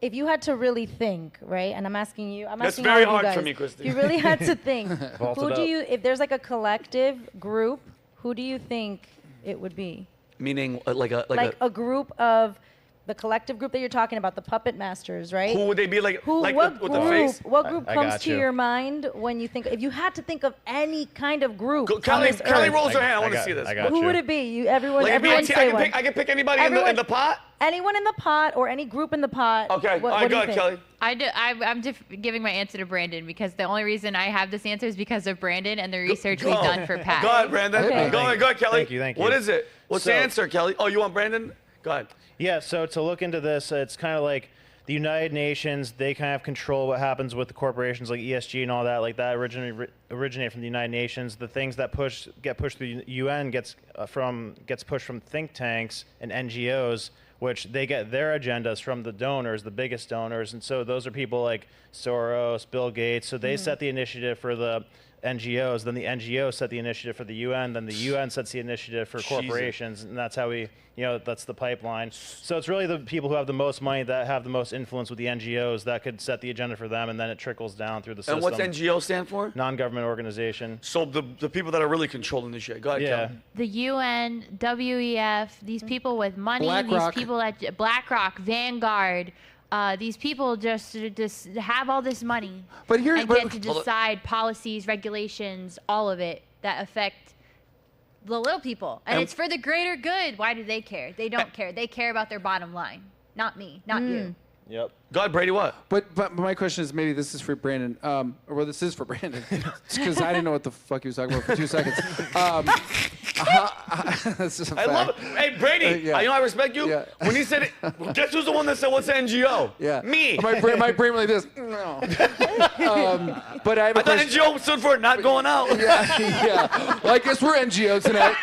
if you had to really think, right? And I'm asking you, That's asking very all of you hard guys, for me, Christy. If you really had to think, Vault who it do up. you, if there's like a collective group, who do you think it would be? Meaning Like a group of the collective group that you're talking about, the puppet masters, right? who would they be like? Who? Like What with group? the face? What group I comes got to you. your mind when you think? If you had to think of any kind of group on Kelly this Kelly earth, rolls her hand. I want to see this. I got who you. would it be? You, everyone, Like, it'd be a everyone team. say one. I can pick anybody in Everyone- the pot. Anyone in the pot or any group in the pot. Okay. What, All right, what do go you ahead, think? Kelly. I'm giving my answer to Brandon because the only reason I have this answer is because of Brandon and the research we've done for Pat. Go ahead, Brandon. Okay. Go ahead, Kelly. Thank you. What is it? What's the So- answer, Kelly? Oh, you want Brandon? Go ahead. Yeah, so to look into this, it's kind of like the United Nations, they kind of control what happens with the corporations like ESG and all that. Like that originate from the United Nations. The things that get pushed through the UN gets pushed from think tanks and NGOs, which they get their agendas from the donors, the biggest donors. And so those are people like Soros, Bill Gates. So they set the initiative for the NGOs, then the NGOs set the initiative for the UN, then the UN sets the initiative for corporations, and that's how we, that's the pipeline. So it's really the people who have the most money that have the most influence with the NGOs that could set the agenda for them, and then it trickles down through the system. And what's NGO stand for? Non-government organization. So the people that are really controlling the shit. Go ahead, Yeah. Kelly. The UN, WEF, these people with money, BlackRock. these people at BlackRock, Vanguard, these people just have all this money But here, and get to decide policies, regulations, all of it that affect the little people. And it's for the greater good. Why do they care? They don't care. They care about their bottom line. Not me, not you. Yep. Go ahead, Brady. What? But my question is, maybe this is for Brandon, or well, this is for Brandon, because I didn't know what the fuck he was talking about for 2 seconds. This is a I fact. love it. Hey, Brady, Yeah. I respect you. Yeah. When he said it, guess who's the one that said, what's NGO? Yeah. Me. My brain went like this. No. But I have a I thought question. NGO stood for not going out. Yeah. Well, I guess we're NGO tonight.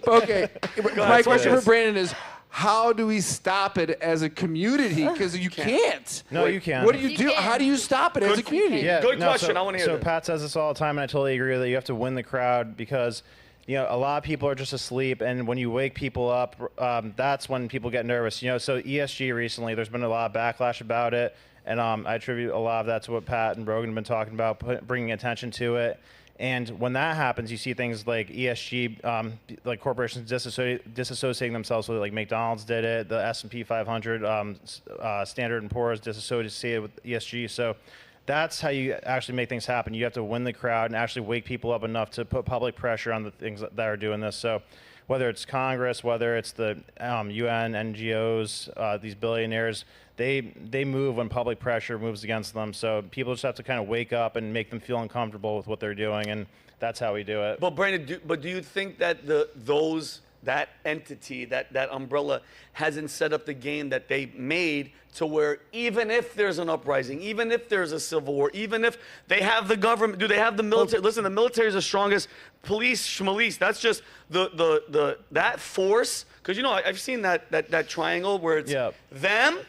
Okay. My question for Brandon is, how do we stop it as a community? Because you can't. No, you can't. What do you You do? can. How do you stop it as a community? Yeah, Good question. I wanna hear So this. Pat says this all the time, and I totally agree that you have to win the crowd because, a lot of people are just asleep, and when you wake people up, that's when people get nervous. So ESG recently, there's been a lot of backlash about it, and I attribute a lot of that to what Pat and Rogan have been talking about, bringing attention to it. And when that happens, you see things like ESG, like corporations disassociating themselves with it, like McDonald's did it, the S&P 500, Standard & Poor's disassociated with ESG. So that's how you actually make things happen. You have to win the crowd and actually wake people up enough to put public pressure on the things that are doing this. So whether it's Congress, whether it's the UN, NGOs, these billionaires, they move when public pressure moves against them. So people just have to kind of wake up and make them feel uncomfortable with what they're doing, and that's how we do it. But Brandon, do you think that that entity, that umbrella, hasn't set up the game that they made to where even if there's an uprising, even if there's a civil war, even if they have the government, do they have the military? Listen, the military is the strongest police, schmalice. That's just that force. Because I've seen that triangle where it's them,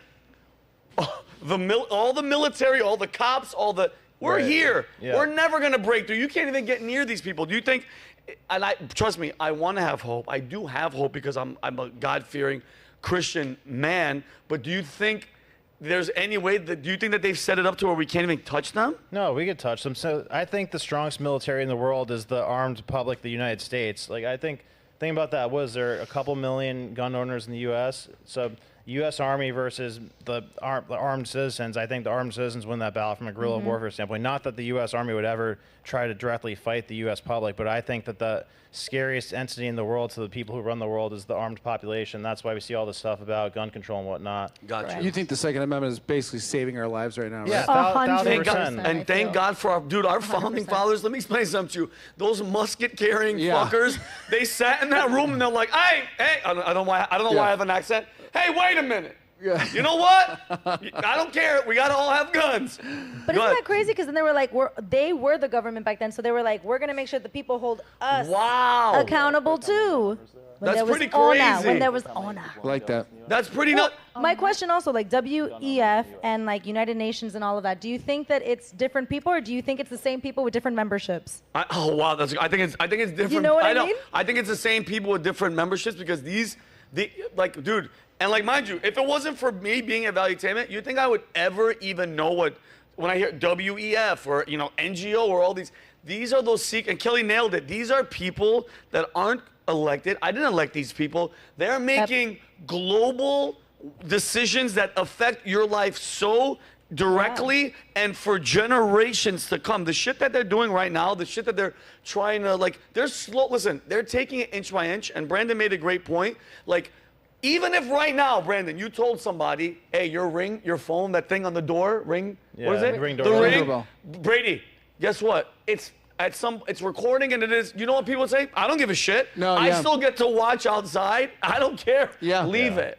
all the military, all the cops, we're here. Yeah. We're never gonna break through. You can't even get near these people. Do you think? And trust me, I want to have hope. I do have hope because I'm a God-fearing Christian man. But do you think there's any way do you think that they've set it up to where we can't even touch them? No, we could touch them. So I think the strongest military in the world is the armed public, the United States. Like I think about that, was there a couple million gun owners in the U.S.? So U.S. Army versus the armed citizens. I think the armed citizens win that battle from a guerrilla warfare standpoint. Not that the U.S. Army would ever try to directly fight the U.S. public, but I think that the scariest entity in the world to the people who run the world is the armed population. That's why we see all this stuff about gun control and whatnot. Gotcha. You think the Second Amendment is basically saving our lives right now, right? Yeah, 100%. Thank God, 1,000%. and thank God for our founding fathers. Let me explain something to you. Those musket-carrying fuckers, they sat in that room and they're like, hey, I don't know why I have an accent. Hey, wait a minute. Yeah. You know what? I don't care. We gotta all have guns. But isn't that crazy? Because then they were like, they were the government back then, so they were like, we're gonna make sure the people hold us accountable too. When That's there was pretty ONA, crazy. when there was ONA. Like that. That's pretty nuts. My question also, like WEF and like United Nations and all of that, do you think that it's different people, or do you think it's the same people with different memberships? Oh wow, I think it's different. You know what I mean? I think it's the same people with different memberships because dude, And like, mind you, if it wasn't for me being at Valuetainment, you think I would ever even know when I hear WEF or, NGO or all these are those and Kelly nailed it. These are people that aren't elected. I didn't elect these people. They're making global decisions that affect your life so directly and for generations to come. The shit that they're doing right now, the shit that they're trying to, they're slow. Listen, they're taking it inch by inch, and Brandon made a great point. Even if right now, Brandon, you told somebody, hey, your phone, that thing on the door, ring, what is it? Ring the doorbell. ring. Brady, guess what? It's recording, and it is, you know what people say? I don't give a shit. I still get to watch outside. I don't care. Leave it.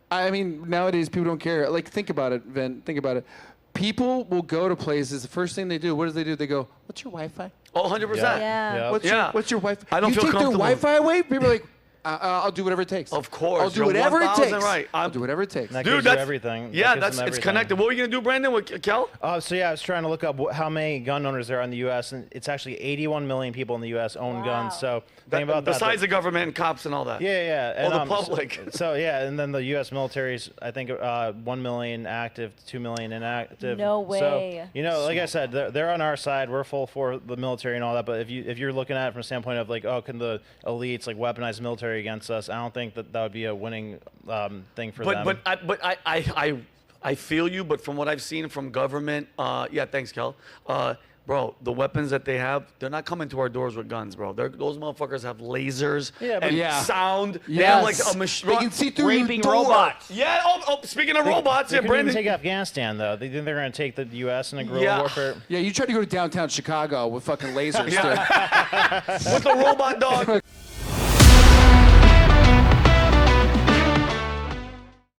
I mean, nowadays people don't care. Think about it, Vin. Think about it. People will go to places. The first thing they do, what do? They go, "What's your Wi-Fi?" Oh, 100%. Yeah. What's your Wi-Fi? I don't feel comfortable. You take their Wi-Fi away. People are like, I'll do whatever it takes. Of course. I'll do whatever it takes. Right. I'll do whatever it takes. That Dude, gives that's you everything. Yeah, it's connected. What were you gonna do, Brandon, with Kel? I was trying to look up how many gun owners there are in the U.S. and it's actually 81 million people in the U.S. own guns. So think about that. Besides the government and cops and all that. Yeah. And, the public. And then the U.S. military's, I think, 1 million active, 2 million inactive. No way. So, like I said, they're on our side. We're full for the military and all that. But if you're looking at it from a standpoint of can the elites weaponize the military against us? I don't think that would be a winning thing for them. But I feel you. But from what I've seen from government, thanks, Kel. Bro, the weapons that they have, they're not coming to our doors with guns, bro. Those motherfuckers have lasers and sound. Yes. They have a machine. They can see through raping your door. robots. Yeah. Oh, speaking of robots, they couldn't Brandon. even take Afghanistan though. They think they're going to take the U.S. in a guerrilla warfare. Yeah, you tried to go to downtown Chicago with fucking lasers. With the robot dog.